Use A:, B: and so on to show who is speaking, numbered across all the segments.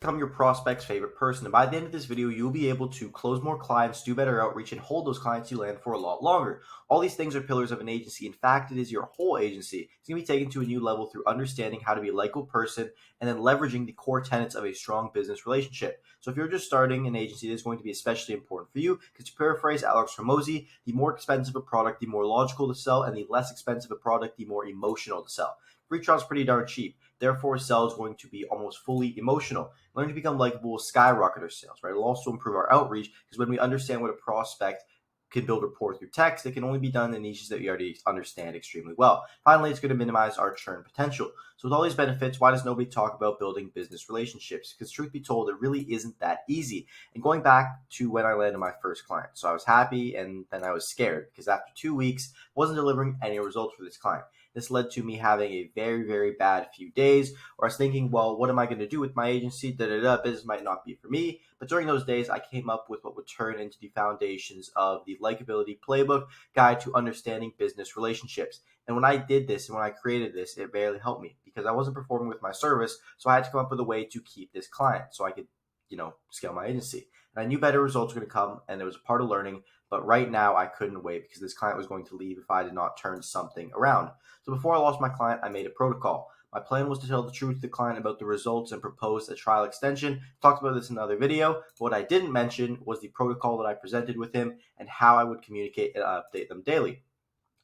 A: Become your prospect's favorite person. And by the end of this video, you'll be able to close more clients, do better outreach, and hold those clients you land for a lot longer. All these things are pillars of an agency. In fact, it is your whole agency. It's going to be taken to a new level through understanding how to be a likable person and then leveraging the core tenets of a strong business relationship. So if you're just starting an agency, this is going to be especially important for you because, to paraphrase Alex Hormozi, the more expensive a product, the more logical to sell, and the less expensive a product, the more emotional to sell. Free trial is pretty darn cheap. Therefore, sell is going to be almost fully emotional. Learning to become likable will skyrocket our sales, right? It'll also improve our outreach because when we understand what a prospect can build rapport through text, it can only be done in niches that we already understand extremely well. Finally, it's going to minimize our churn potential. So with all these benefits, why does nobody talk about building business relationships? Because truth be told, it really isn't that easy. And going back to when I landed my first client, so I was happy and then I was scared because after 2 weeks, I wasn't delivering any results for this client. This led to me having a very, very bad few days where I was thinking, well, what am I going to do with my agency? Business might not be for me. But during those days, I came up with what would turn into the foundations of the Likeability Playbook Guide to Understanding Business Relationships. And when I did this and when I created this, it barely helped me because I wasn't performing with my service. So I had to come up with a way to keep this client so I could, scale my agency. And I knew better results were going to come, and it was a part of learning. But right now, I couldn't wait because this client was going to leave if I did not turn something around. So before I lost my client, I made a protocol. My plan was to tell the truth to the client about the results and propose a trial extension. Talked about this in another video. But what I didn't mention was the protocol that I presented with him and how I would communicate and update them daily.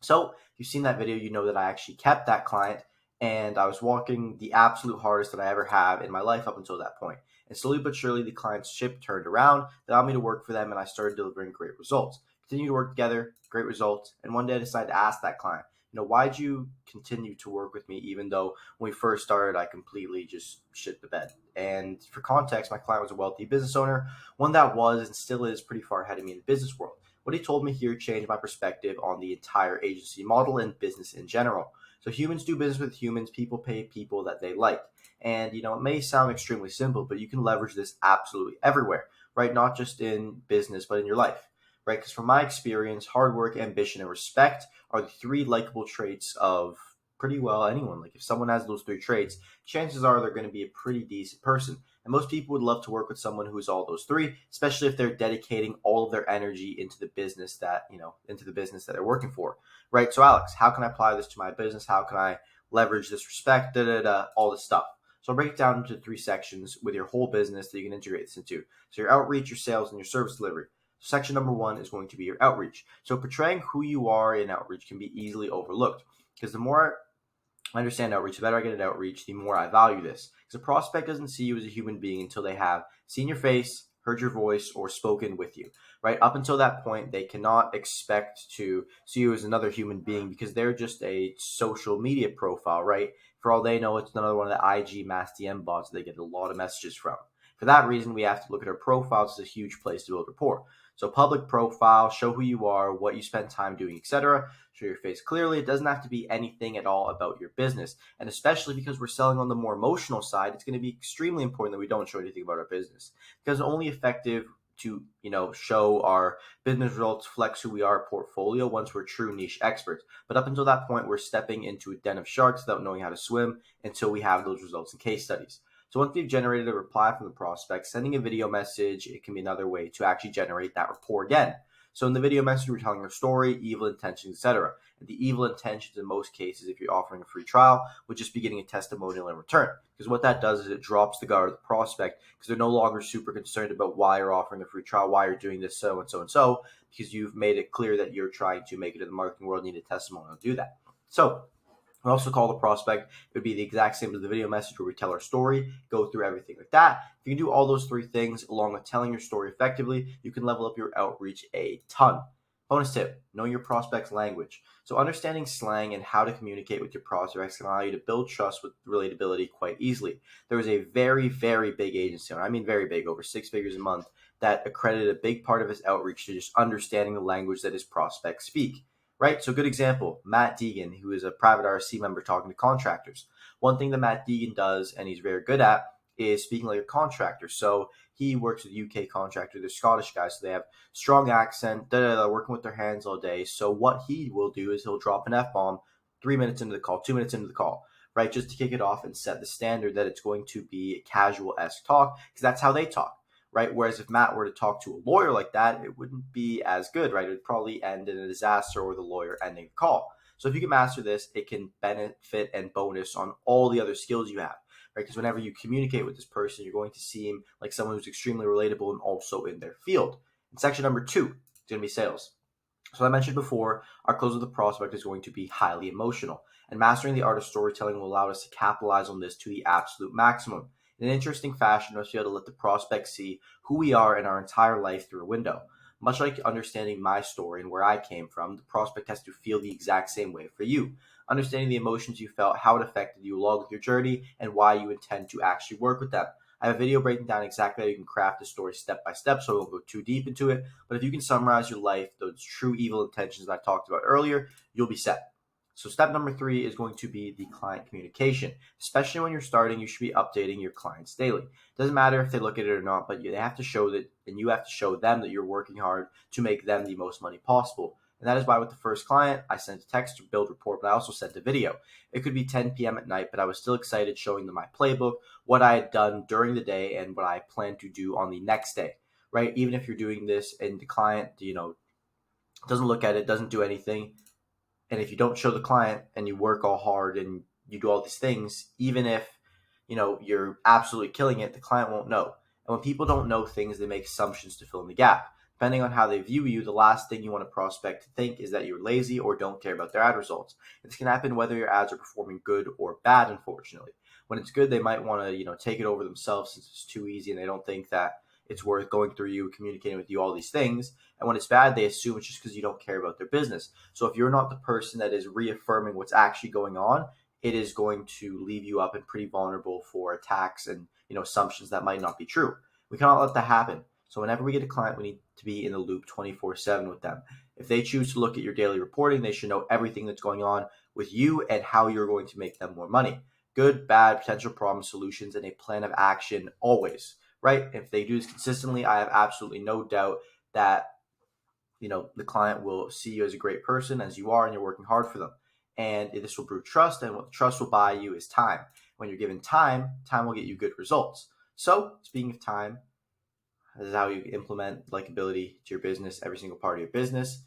A: So if you've seen that video, you know that I actually kept that client and I was walking the absolute hardest that I ever have in my life up until that point. And slowly but surely, the client's ship turned around, allowed me to work for them, and I started delivering great results. Continue to work together, great results. And one day I decided to ask that client, why'd you continue to work with me even though when we first started, I completely just shit the bed? And for context, my client was a wealthy business owner, one that was and still is pretty far ahead of me in the business world. What he told me here changed my perspective on the entire agency model and business in general. So humans do business with humans, people pay people that they like. And, it may sound extremely simple, but you can leverage this absolutely everywhere, right? Not just in business, but in your life, right? Because from my experience, hard work, ambition, and respect are the three likable traits of pretty well anyone. Like if someone has those three traits, chances are they're going to be a pretty decent person. And most people would love to work with someone who's all those three, especially if they're dedicating all of their energy into the business that, they're working for, right? So Alex, how can I apply this to my business? How can I leverage this respect, all this stuff? So I'll break it down into 3 sections with your whole business that you can integrate this into. So your outreach, your sales, and your service delivery. Section number 1 is going to be your outreach. So portraying who you are in outreach can be easily overlooked because the more I understand outreach, the better I get at outreach, the more I value this. Because a prospect doesn't see you as a human being until they have seen your face, heard your voice, or spoken with you, right? Up until that point, they cannot expect to see you as another human being because they're just a social media profile, right? For all they know, it's another one of the IG mass DM bots that they get a lot of messages from. For that reason, we have to look at our profiles as a huge place to build rapport. So public profile, show who you are, what you spend time doing, etc. Show your face clearly. It doesn't have to be anything at all about your business. And especially because we're selling on the more emotional side, it's going to be extremely important that we don't show anything about our business. Because it's only effective to, show our business results, flex who we are, portfolio once we're true niche experts. But up until that point, we're stepping into a den of sharks without knowing how to swim until we have those results and case studies. So once we've generated a reply from the prospect, sending a video message, it can be another way to actually generate that rapport again. So in the video message, we're telling our story, evil intentions, etc. And the evil intentions in most cases, if you're offering a free trial, would just be getting a testimonial in return. Because what that does is it drops the guard of the prospect because they're no longer super concerned about why you're offering a free trial, why you're doing this, so and so and so, because you've made it clear that you're trying to make it in the marketing world, need a testimonial to do that. So we also call the prospect. It would be the exact same as the video message where we tell our story, go through everything like that. If you can do all those 3 things along with telling your story effectively, you can level up your outreach a ton. Bonus tip, know your prospect's language. So understanding slang and how to communicate with your prospects can allow you to build trust with relatability quite easily. There was a very, very big agency, and I mean very big, over 6 figures a month, that accredited a big part of his outreach to just understanding the language that his prospects speak. Right? So good example, Matt Deegan, who is a private RC member talking to contractors. One thing that Matt Deegan does, and he's very good at, is speaking like a contractor. So he works with a UK contractor. They're Scottish guys, so they have strong accent, working with their hands all day. So what he will do is he'll drop an F-bomb 3 minutes into the call, 2 minutes into the call. right? Just to kick it off and set the standard that it's going to be casual-esque talk, because that's how they talk, right? Whereas if Matt were to talk to a lawyer like that, it wouldn't be as good, right? It would probably end in a disaster or the lawyer ending the call. So if you can master this, it can benefit and bonus on all the other skills you have, right? Because whenever you communicate with this person, you're going to seem like someone who's extremely relatable and also in their field. And section number 2 is going to be sales. So I mentioned before, our close with the prospect is going to be highly emotional, and mastering the art of storytelling will allow us to capitalize on this to the absolute maximum. In an interesting fashion, we must be able to let the prospect see who we are in our entire life through a window. Much like understanding my story and where I came from, the prospect has to feel the exact same way for you. Understanding the emotions you felt, how it affected you along with your journey, and why you intend to actually work with them. I have a video breaking down exactly how you can craft a story step by step, so I won't go too deep into it. But if you can summarize your life, those true evil intentions that I talked about earlier, you'll be set. So step number 3 is going to be the client communication. Especially when you're starting, you should be updating your clients daily. It doesn't matter if they look at it or not, but they have to show that, and you have to show them that you're working hard to make them the most money possible. And that is why with the first client, I sent a text to build rapport, but I also sent a video. It could be 10 p.m. at night, but I was still excited showing them my playbook, what I had done during the day, and what I plan to do on the next day, right? Even if you're doing this and the client, doesn't look at it, doesn't do anything, and if you don't show the client and you work all hard and you do all these things, even if, you're absolutely killing it, the client won't know. And when people don't know things, they make assumptions to fill in the gap. Depending on how they view you, the last thing you want a prospect to think is that you're lazy or don't care about their ad results. This can happen whether your ads are performing good or bad, unfortunately. When it's good, they might want to, take it over themselves since it's too easy and they don't think that it's worth going through you, communicating with you, all these things. And when it's bad, they assume it's just because you don't care about their business. So if you're not the person that is reaffirming what's actually going on, it is going to leave you up and pretty vulnerable for attacks and, assumptions that might not be true. We cannot let that happen. So whenever we get a client, we need to be in the loop 24/7 with them. If they choose to look at your daily reporting, they should know everything that's going on with you and how you're going to make them more money. Good, bad, potential problems, solutions, and a plan of action always, right? If they do this consistently, I have absolutely no doubt that, the client will see you as a great person as you are and you're working hard for them. And this will brew trust, and what trust will buy you is time. When you're given time, time will get you good results. So speaking of time, this is how you implement likability to your business, every single part of your business.